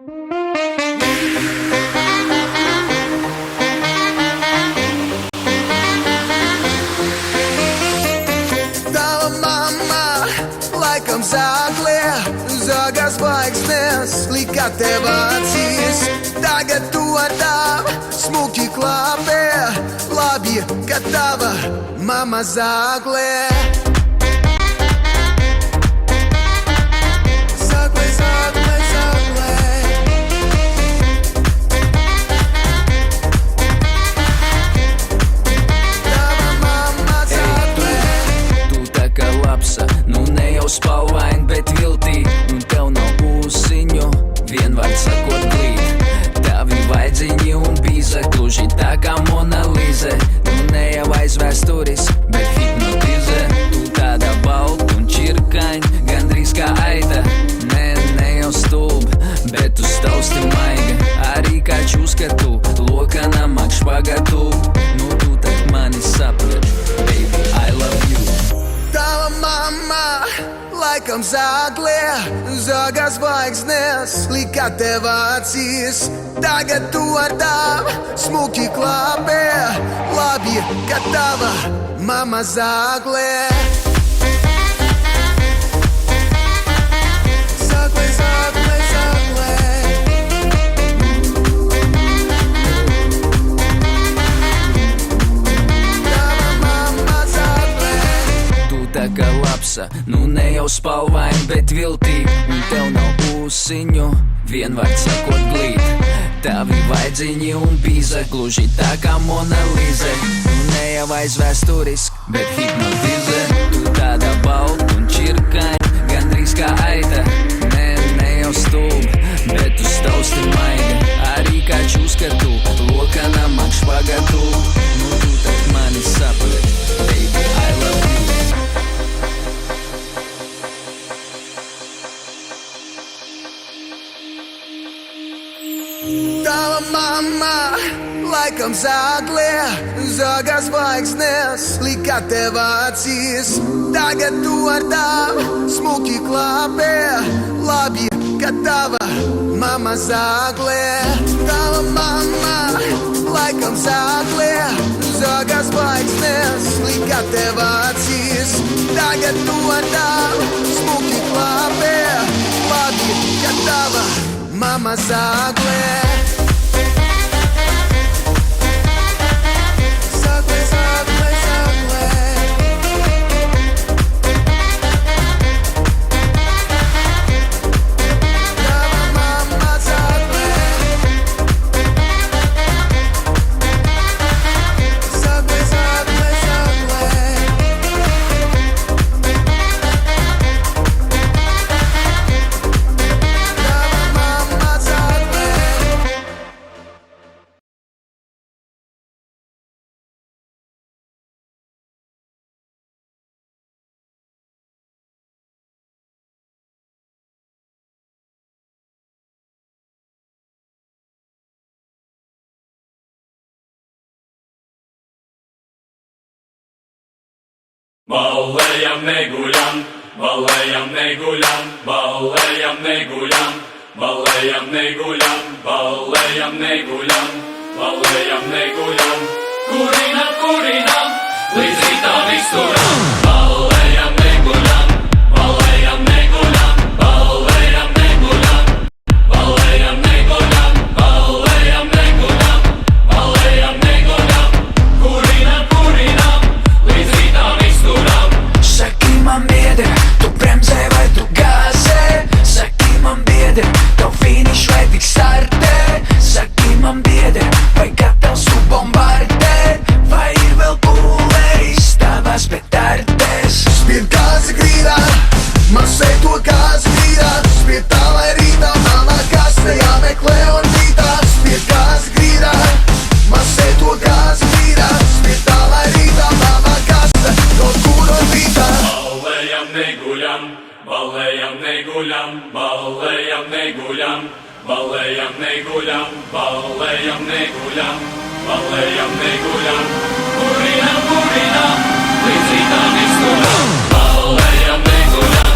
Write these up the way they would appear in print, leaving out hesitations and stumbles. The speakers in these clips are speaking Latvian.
Tava mamma, laikam zāklē, zāgās zvaigznes, lika tev acīs. Tagad tu ar tām smuki klāpē, labi, ka tava mamma zāklē. Zāklē, zāklē, zāklē. Tava mamma zāklē. Tu tā kā lapsa, nu ne jau spalvain, bet viltī. Un tev nav ūsiņu, vienvārds sakot glīt. Tavi vaidziņi un bīze, gluži tā kā Mona Līze. Nu ne jau aiz vēsturis, bet hipnotize. Tu tāda balta un čirkaņ, gandrīz kā aita. Ne jau stulb, bet tu stausti maiga. Arī kā čuskatu, lokana mak špagatu. Nu tu tak mani saprat, baby, I love you. Tava mamma, laikam zāklē, zāgās zvaigznes, lika tev acīs. Tagad tu ar tām smuki klāpē, labi, ka tava mamma zāklē. Zāklē, zāklē, zāklē. Tava mamma zāklē. Tu tā kā lapsa, nu ne jau spalvain, bet viltī. Un tev nav ūsiņu, vienvārds sakot glīt. Tavi vaidziņi un bīze, gluži tā kā Mona Līze. Nu ne jau aiz vēsturis, bet hipnotize. Tu tāda balta un čirkaņ, gandrīz kā aita. Ne jau stulb, bet tu stausti maiga. Arī kā čuskatu, lokana mak špagatu. Nu tu tak mani saprat, baby, I love you. Tava mamma, laikam zāklē, zāgās zvaigznes, lika tev acīs. Tagad tu ar tām smuki klāpē, labi, ka tava mamma zāklē. Tava mamma, laikam zāklē, zāgās zvaigznes, lika tev acīs. Tagad tu ar tām smuki klāpē, labi, ka tava mamma zāklē. Zāklē, zāklē, zāklē. Tava mamma zāklē. Zāklē, zāklē, zāklē. Tava mamma zāklē. Ballējam, neguļam, ballējam, neguļam, ballējam, neguļam, ballējam, neguļam, ballējam, neguļam, ballējam, neguļam, kurinam, kurinam, līdz rītam izturam. Ballējam, neguļam, ballējam, neguļam, ballējam, neguļam, ballējam, neguļam, ballējam, neguļam, ballējam, neguļam, kurinam, kurinam, līdz rītam izturam. Saki man biedri, tu bremzē vai tu gāzē? Saki man biedri, tev finiš vai tik startē? Saki man biedri, vai gatavs tu bombardēt? Vai ir vēl pūlēs tavās petardēs? Spied gāzi grīdā, masē to gāzi grīdā. Spied tā lai rītā, melnā kaste jāmeklē un rītā. Spied gāzi grīdā, masē to gāzi grīdā. Spied tā lai rītā, melnā kaste, kaut kur un rītā. Ballējam, neguļam, ballējam, neguļam, ballējam, neguļam, ballējam, neguļam, ballējam, neguļam, ballējam, neguļam, kurinam, kurinam, līdz rītam izturam. Ballējam, neguļam,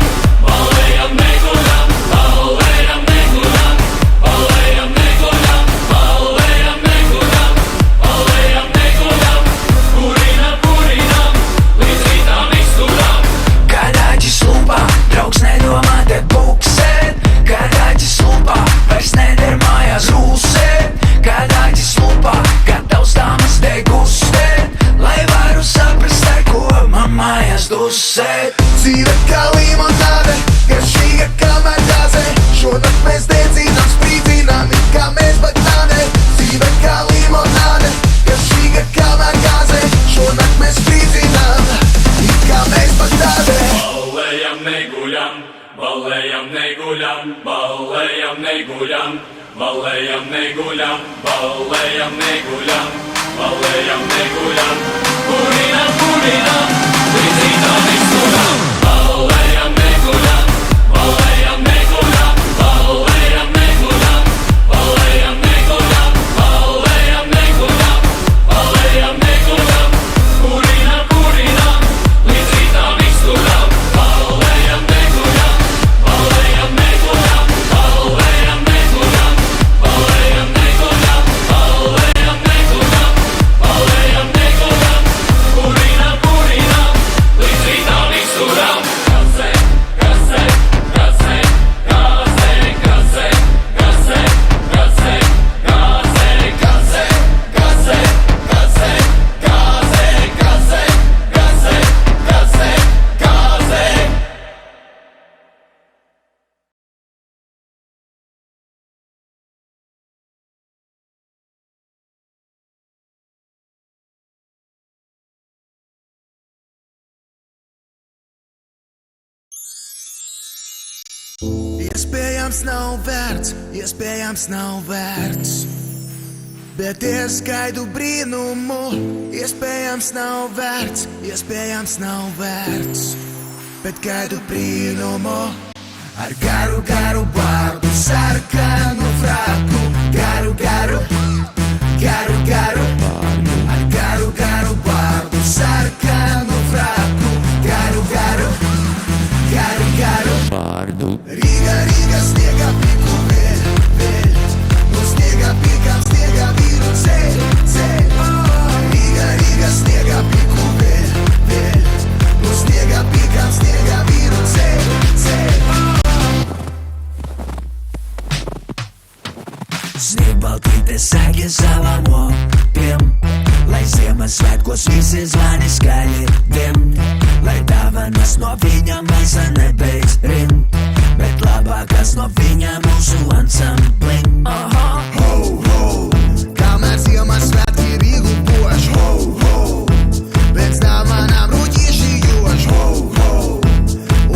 ballējam, neguļam, ballējam, neguļam, ballējam, neguļam, balējam neguļam, balējam neguļam, balējam neguļam, kurinam, kurinam, līdz rītam izguļam, balējam neguļam, balējam neguļam, balējam neguļam, balējam neguļam, balējam neguļam, balējam neguļam, kurinam, kurinam, līdz rītam izguļam, balējam neguļam, balējam neguļam, balējam neguļam, balējam neguļam, balējam neguļam, balējam neguļam, kurinam, kurinam, līdz rītam izguļam. Gazē, gazē, gazē, gazē, gazē, gazē, gazē, gazē, gazē, gazē, gazē, gazē, gazē, gazē, gazē, gazē. Iespējams nav vērts, iespējams nav vērts, bet es gaidu brīnumu. Iespējams nav vērts, iespējams nav vērts, bet gaidu brīnumu. Ar garu, garu vārdu, sarkanu fraku, garu, garu, garu, garu, ar garu, garu vārdu, sarkanu fraku, garu, garu, garu, garu. Ріга, Ріга, снега піку, вель, ну снега пікам, снега віру, цель, цель. Ріга, Ріга, снега піку, вель, ну снега пікам, снега віру, цель, цель. Snieg baltīte sēgi savām opiem, lai Ziemassvētkos visi zvani skaļi dim, lai dāvanas no viņa maisa nebeidz rimt, bet labākas no viņa mūsu ansamblim. Ho, ho, kamēr Ziemassvētki Rīgu poš, ho, ho, pēc dāvanām ruģieši jož, ho, ho,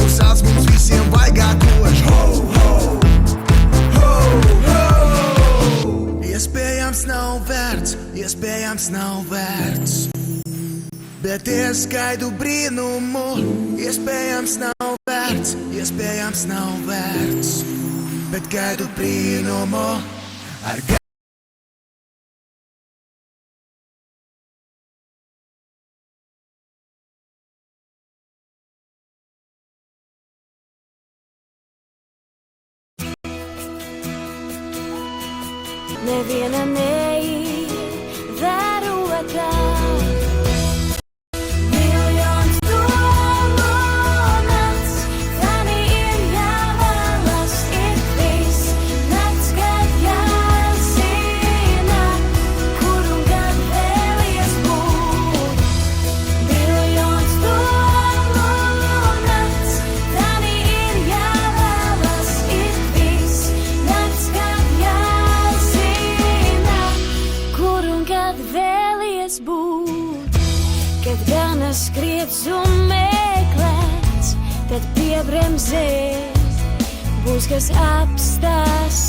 uzsāc mums visiem vaigākoš, ho, ho, ho, ho. Iespējams nav vērts, iespējams nav vērts, bet es gaidu brīnumu. Iespējams nav vērts, iespējams nav vērts, bet gaidu brīnumu. Ar Neviena neir vērotā. Miljons domu nakts, tani ir jāvēlas ik viss. Nakts, kad jāzina, kur un kad vēlies būt. Miljons domu nakts, tani ir jāvēlas ik viss. Nakts, kad jāzina, kur un kad vēlies būt. Kad gana skriets un meklēts, tad piebremzēs. Būs kas apstās